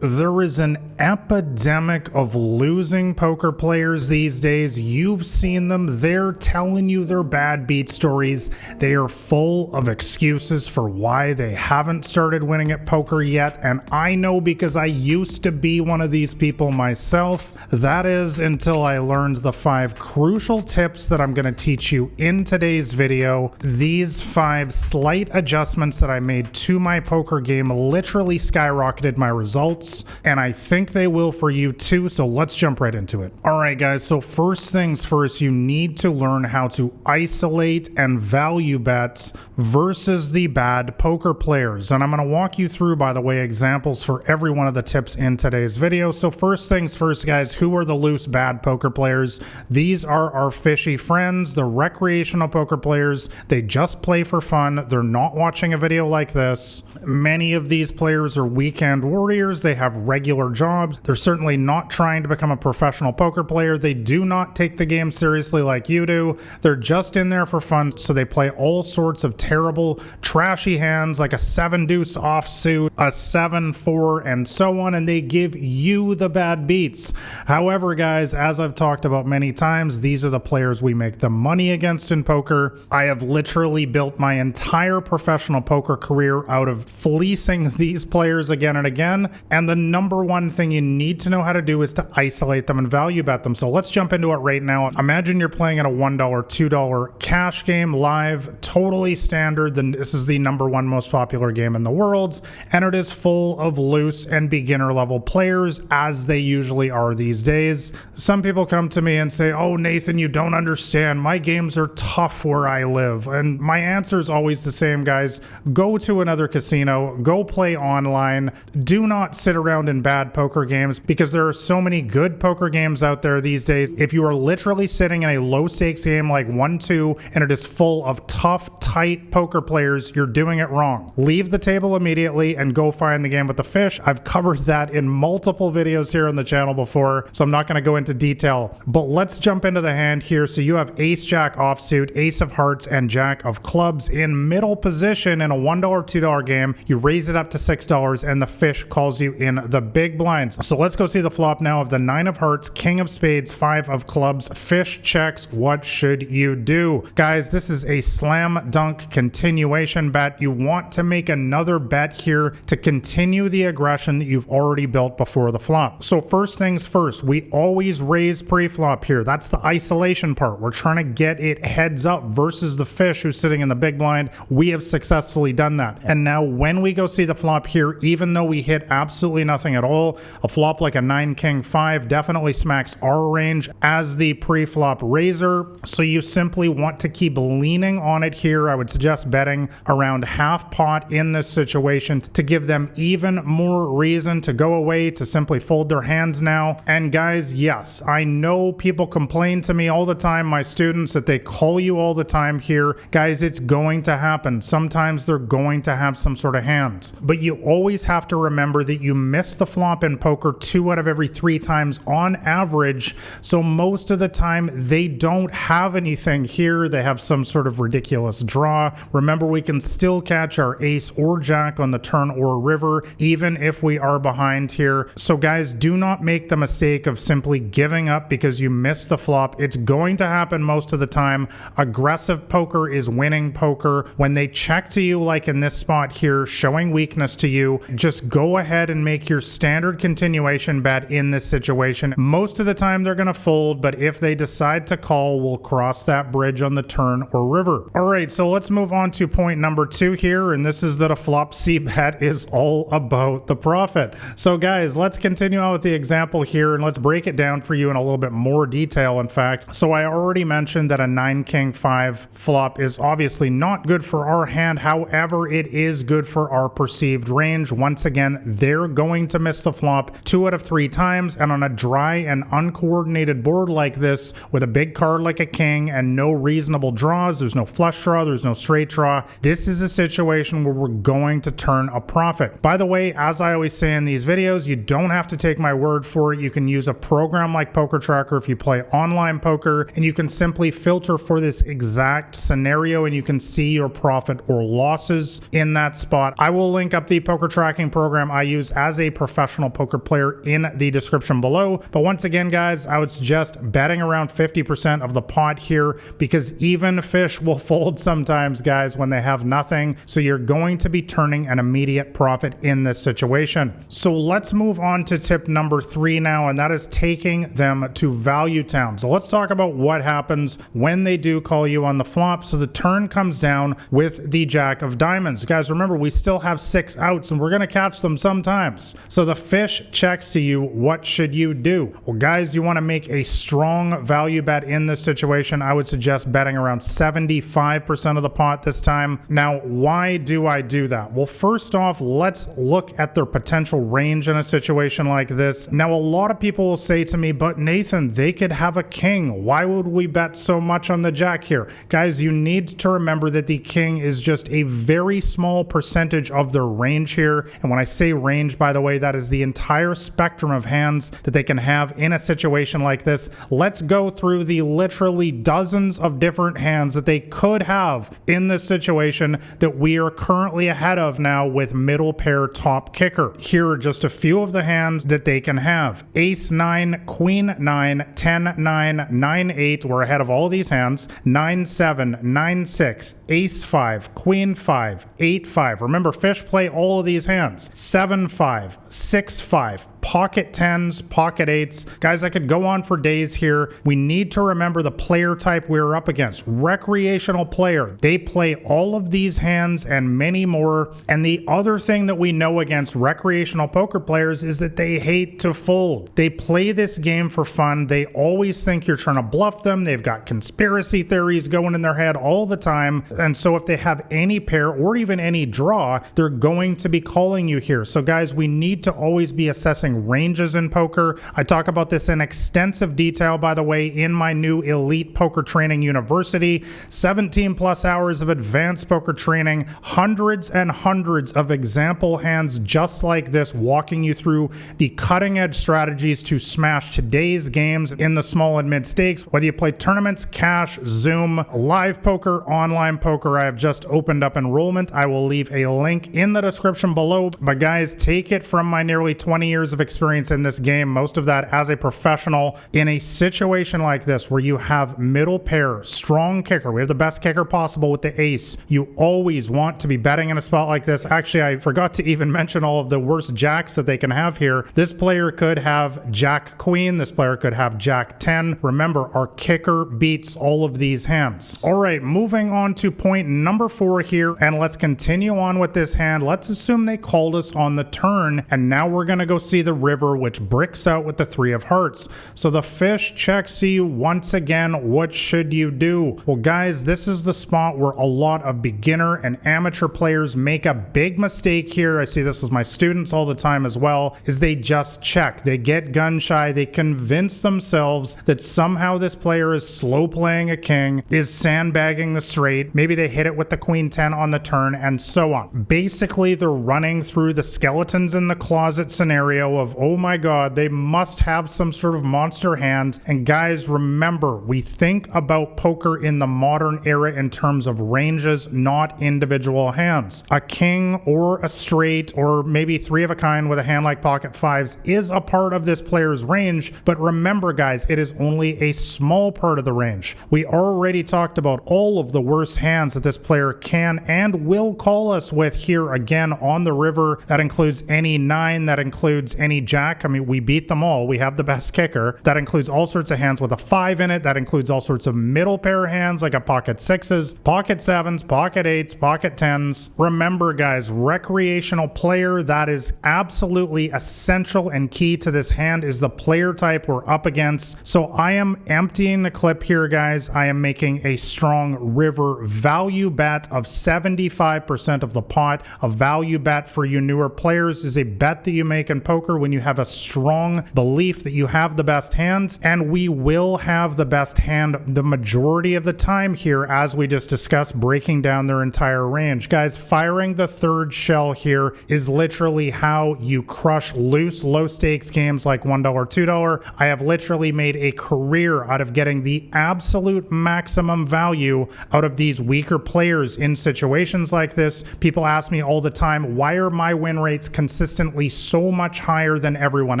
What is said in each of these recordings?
There is an epidemic of losing poker players these days. You've seen them. They're telling you their bad beat stories. They are full of excuses for why they haven't started winning at poker yet. And I know because I used to be one of these people myself. That is until I learned the 5 crucial tips that I'm going to teach you in today's video. These 5 slight adjustments that I made to my poker game literally skyrocketed my results. And I think they will for you too, so let's jump right into it. Alright guys, so first things first, you need to learn how to isolate and value bet versus the bad poker players. And I'm going to walk you through, by the way, examples for every one of the tips in today's video. So first things first guys, who are the loose bad poker players? These are our fishy friends, the recreational poker players. They just play for fun. They're not watching a video like this. Many of these players are weekend warriors. They have regular jobs. They're certainly not trying to become a professional poker player. They do not take the game seriously like you do. They're just in there for fun, so they play all sorts of terrible, trashy hands like a 7-deuce offsuit, a 7-4, and so on, and they give you the bad beats. However, guys, as I've talked about many times, these are the players we make the money against in poker. I have literally built my entire professional poker career out of fleecing these players again and again, and the number one thing you need to know how to do is to isolate them and value bet them. So let's jump into it right now. Imagine you're playing in a $1, $2 cash game live, totally standard. Then this is the number 1 most popular game in the world, and it is full of loose and beginner level players, as they usually are these days. Some people come to me and say, "Oh, Nathan, you don't understand. My games are tough where I live." And my answer is always the same, guys. Go to another casino, go play online. Do not sit around in bad poker games, because there are so many good poker games out there these days. If you are literally sitting in a low stakes game like 1-2 and it is full of tough, tight poker players, you're doing it wrong. Leave the table immediately and go find the game with the fish. I've covered that in multiple videos here on the channel before, so I'm not going to go into detail. But let's jump into the hand here. So you have ace jack offsuit, ace of hearts, and jack of clubs in middle position in a $1, $2 game. You raise it up to $6 and the fish calls you in the big blinds. So let's go see the flop now of the 9 of hearts, king of spades, 5 of clubs, fish checks. What should you do? Guys, this is a slam dunk continuation bet. You want to make another bet here to continue the aggression that you've already built before the flop. So first things first, we always raise pre-flop here. That's the isolation part. We're trying to get it heads up versus the fish who's sitting in the big blind. We have successfully done that. And now when we go see the flop here, even though we hit absolutely nothing at all, a flop like a 9 king 5 definitely smacks our range as the pre-flop raiser. So you simply want to keep leaning on it here. I would suggest betting around half pot in this situation to give them even more reason to go away, to simply fold their hands now. And guys, yes, I know people complain to me all the time, my students, that they call you all the time here. Guys, it's going to happen. Sometimes they're going to have some sort of hand, but you always have to remember that you miss the flop in poker 2 out of every 3 times on average. So most of the time they don't have anything here. They have some sort of ridiculous draw. Remember, we can still catch our ace or jack on the turn or river, even if we are behind here. So guys, do not make the mistake of simply giving up because you missed the flop. It's going to happen most of the time. Aggressive poker is winning poker. When they check to you, like in this spot here, showing weakness to you, just go ahead and make your standard continuation bet in this situation. Most of the time they're going to fold, but if they decide to call, we'll cross that bridge on the turn or river. All right, so let's move on to point number 2 here, and this is that a flop C bet is all about the profit. So guys, let's continue on with the example here, and let's break it down for you in a little bit more detail, in fact. So I already mentioned that a 9 king 5 flop is obviously not good for our hand. However, it is good for our perceived range. Once again, they're going to miss the flop 2 out of 3 times, and on a dry and uncoordinated board like this with a big card like a king and no reasonable draws, there's no flush draw, there's there's no straight draw. This is a situation where we're going to turn a profit. By the way, as I always say in these videos, you don't have to take my word for it. You can use a program like Poker Tracker if you play online poker, and you can simply filter for this exact scenario and you can see your profit or losses in that spot. I will link up the poker tracking program I use as a professional poker player in the description below. But once again, guys, I would suggest betting around 50% of the pot here, because even fish will fold sometimes, guys, when they have nothing. So you're going to be turning an immediate profit in this situation. So let's move on to tip number 3 now, and that is taking them to value town. So let's talk about what happens when they do call you on the flop. So the turn comes down with the jack of diamonds. Guys, remember, we still have 6 outs and we're going to catch them sometimes. So the fish checks to you. What should you do? Well, guys, you want to make a strong value bet in this situation. I would suggest betting around 75% of the pot this time. Now, why do I do that? Well, first off, let's look at their potential range in a situation like this. Now, a lot of people will say to me, but Nathan, they could have a king. Why would we bet so much on the jack here? Guys, you need to remember that the king is just a very small percentage of their range here. And when I say range, by the way, that is the entire spectrum of hands that they can have in a situation like this. Let's go through the literally dozens of different hands that they could have in this situation that we are currently ahead of now with middle pair top kicker. Here are just a few of the hands that they can have. Ace 9, Queen 9, 10 9, 9 8. We're ahead of all these hands. 9 7, 9 6, Ace 5, Queen 5, 8 5. Remember, fish play all of these hands. 7 5, 6 5. Pocket 10s, pocket 8s. Guys, I could go on for days here. We need to remember the player type we're up against. Recreational player. They play all of these hands and many more. And the other thing that we know against recreational poker players is that they hate to fold. They play this game for fun. They always think you're trying to bluff them. They've got conspiracy theories going in their head all the time. And so if they have any pair or even any draw, they're going to be calling you here. So guys, we need to always be assessing ranges in poker. I talk about this in extensive detail, by the way, in my new Elite Poker Training University. 17 plus hours of advanced poker training, hundreds and hundreds of example hands just like this, walking you through the cutting edge strategies to smash today's games in the small and mid stakes. Whether you play tournaments, cash, Zoom, live poker, online poker, I have just opened up enrollment. I will leave a link in the description below. But guys, take it from my nearly 20 years of experience in this game, most of that as a professional. In a situation like this where you have middle pair, strong kicker, we have the best kicker possible with the ace, you always want to be betting in a spot like this. Actually, I forgot to even mention all of the worst jacks that they can have here. This player could have jack queen, this player could have jack 10. Remember, our kicker beats all of these hands. All right, moving on to point number 4 here, and let's continue on with this hand. Let's assume they called us on the turn, and now we're going to go see the river, which bricks out with the 3 of hearts. So the fish checks to you once again. What should you do? Well, guys, this is the spot where a lot of beginner and amateur players make a big mistake here. I see this with my students all the time as well, is they just check. They get gun shy. They convince themselves that somehow this player is slow playing a king, is sandbagging the straight. Maybe they hit it with the queen 10 on the turn, and so on. Basically, they're running through the skeletons in the closet scenario of, oh my god, they must have some sort of monster hand. And guys, remember, we think about poker in the modern era in terms of ranges, not individual hands. A king or a straight or maybe 3 of a kind with a hand like pocket 5s is a part of this player's range, but remember guys, it is only a small part of the range. We already talked about all of the worst hands that this player can and will call us with here again on the river. That includes any 9, that includes any jack. I mean, we beat them all. We have the best kicker. That includes all sorts of hands with a 5 in it. That includes all sorts of middle pair hands like a pocket 6s, pocket 7s, pocket 8s, pocket 10s. Remember guys, recreational player, that is absolutely essential and key to this hand, is the player type we're up against. So I am emptying the clip here guys. I am making a strong river value bet of 75% of the pot. A value bet for you newer players is a bet that you make in poker poker when you have a strong belief that you have the best hand, and we will have the best hand the majority of the time here, as we just discussed, breaking down their entire range. Guys, firing the third shell here is literally how you crush loose, low stakes games like $1, $2. I have literally made a career out of getting the absolute maximum value out of these weaker players in situations like this. People ask me all the time, why are my win rates consistently so much higher than everyone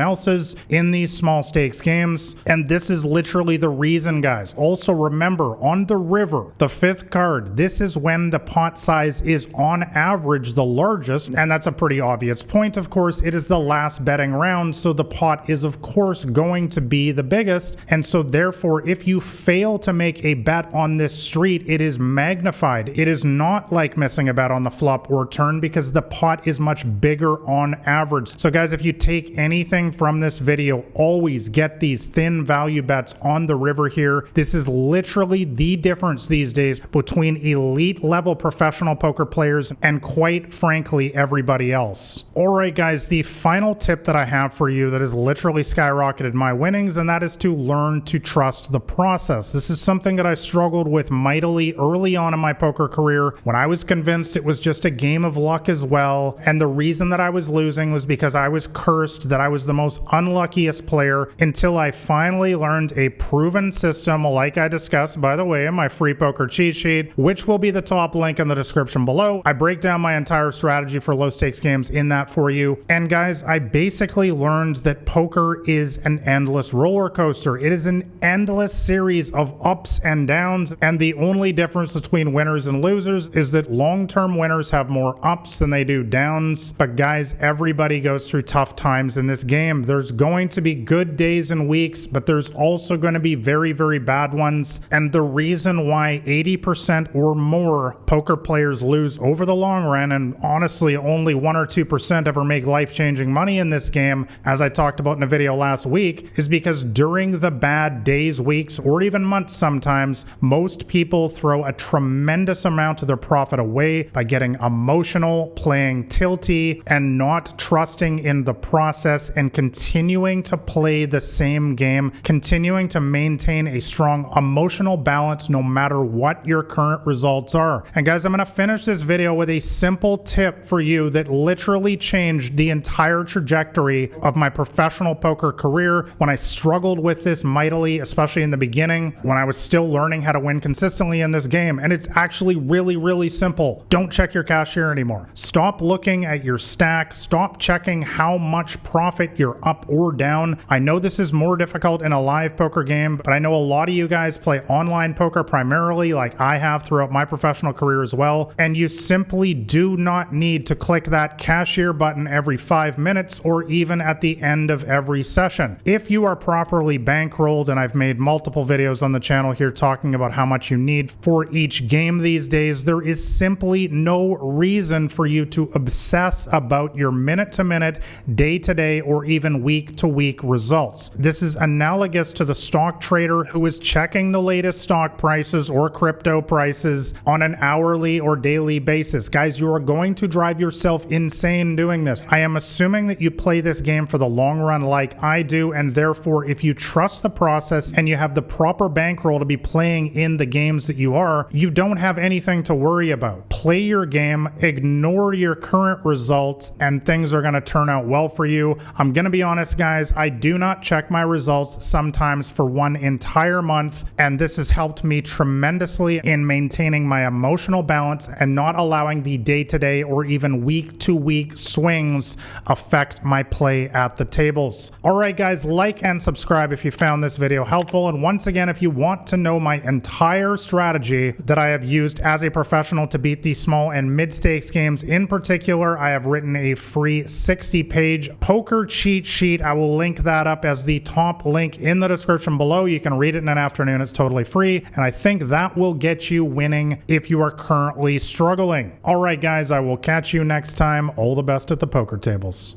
else's in these small stakes games? And this is literally the reason, guys. Also remember, on the river, the fifth card, this is when the pot size is on average the largest, and that's a pretty obvious point. Of course, it is the last betting round, so the pot is of course going to be the biggest, and so therefore if you fail to make a bet on this street, it is magnified. It is not like missing a bet on the flop or turn because the pot is much bigger on average. So guys, if you take anything from this video, always get these thin value bets on the river here. This is literally the difference these days between elite level professional poker players and quite frankly everybody else. Alright guys, the final tip that I have for you that has literally skyrocketed my winnings, and that is to learn to trust the process. This is something that I struggled with mightily early on in my poker career when I was convinced it was just a game of luck as well, and the reason that I was losing was because I was cursed that I was the most unluckiest player, until I finally learned a proven system like I discussed, by the way, in my free poker cheat sheet, which will be the top link in the description below. I break down my entire strategy for low stakes games in that for you. And guys, I basically learned that poker is an endless roller coaster. It is an endless series of ups and downs, and the only difference between winners and losers is that long-term winners have more ups than they do downs. But guys, everybody goes through tough times in this game. There's going to be good days and weeks, but there's also going to be very, very bad ones. And the reason why 80% or more poker players lose over the long run, and honestly only 1 or 2% ever make life-changing money in this game, as I talked about in a video last week, is because during the bad days, weeks, or even months sometimes, most people throw a tremendous amount of their profit away by getting emotional, playing tilty, and not trusting in the process and continuing to play the same game, continuing to maintain a strong emotional balance no matter what your current results are. And guys, I'm going to finish this video with a simple tip for you that literally changed the entire trajectory of my professional poker career when I struggled with this mightily, especially in the beginning when I was still learning how to win consistently in this game. And it's actually really, really simple. Don't check your cashier anymore. Stop looking at your stack. Stop checking how much profit you're up or down. I know this is more difficult in a live poker game, but I know a lot of you guys play online poker primarily, like I have throughout my professional career as well, and you simply do not need to click that cashier button every 5 minutes or even at the end of every session. If you are properly bankrolled, and I've made multiple videos on the channel here talking about how much you need for each game these days, there is simply no reason for you to obsess about your minute-to-minute, day-to-day, or even week-to-week results. This is analogous to the stock trader who is checking the latest stock prices or crypto prices on an hourly or daily basis. Guys, you are going to drive yourself insane doing this. I am assuming that you play this game for the long run like I do, and therefore if you trust the process and you have the proper bankroll to be playing in the games that you are, you don't have anything to worry about. Play your game, ignore your current results, and things are going to turn out well for you. I'm going to be honest, guys, I do not check my results sometimes for one entire month, and this has helped me tremendously in maintaining my emotional balance and not allowing the day-to-day or even week-to-week swings affect my play at the tables. Alright guys, like and subscribe if you found this video helpful, and once again, if you want to know my entire strategy that I have used as a professional to beat these small and mid-stakes games in particular, I have written a free 60-page poker cheat sheet. I will link that up as the top link in the description below. You can read it in an afternoon. It's totally free, and I think that will get you winning if you are currently struggling. Alright guys, I will catch you next time. All the best at the poker tables.